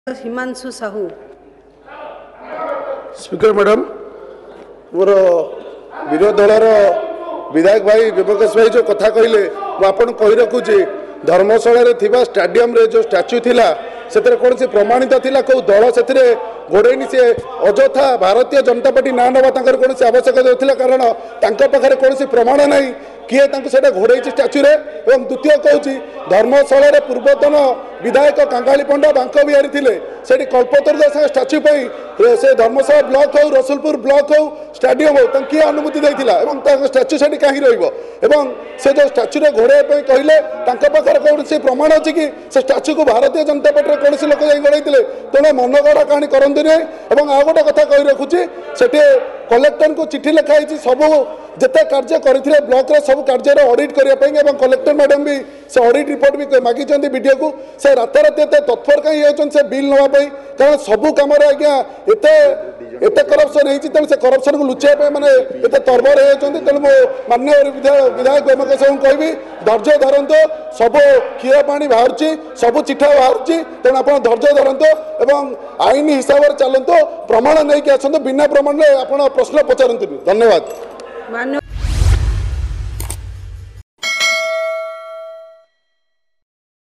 Himanshu Sahu. Speaker madam मोर विरोध दलर विधायक भाई विवेक भाई जो कथा कहले मुझे कही रखुची धर्मशाला स्टाडियम रे जो स्टाच्यू थिला से कौन सी प्रमाणित थिला कौ दल से घोड़े से अजथा भारतीय जनता पार्टी ना नवा कौन सी आवश्यकता था कारण पाखे कौन सी प्रमाण ना किए से घोड़े स्टाच्यू रे द्वितीय कहूँ धर्मशाला पूर्वतन विधायक कांगाली पंडा बांक बिहारी थे से कल्पतरु स्टाच्यू से धर्मशाला ब्लॉक हो रसुलपुर ब्लॉक हो स्टाडियम हो किए अनुमति देता स्टाच्यू से कहीं से जो स्टाच्यू घोड़े कहले पाखे कौन सी प्रमाण अच्छी कि से स्टाच्यू को भारतीय जनता पार्टी कौन से लोक गढ़े तेणु मनगढ़ा कहानी करते नहीं। आ गोटे कथा कही रखुची से कलेक्टर को चिठी लिखाई सब जिते कार्य करते ब्लॉक रे सब कार्य ऑडिट करने कलेक्टर मैडम भी से ऑडिट रिपोर्ट भी मागी वीडियो को से राताराति एत तत्पर कहीं से बिल नापी कारण सबू कम आज्ञा एत करप्शन होती से करप्शन को लुचाई मैंने एत तरबर होती तेणु मो माननीय विधायक गोमक साहू कहबी धैर्य धरतु सब क्षीर पा बाहर सब चिठा बाहर तेणु आप धैर्य धरतु आईन हिसाब से चलतु प्रमाण नहीं आसतु बिना प्रमाण आप प्रश्न पचारतु। धन्यवाद।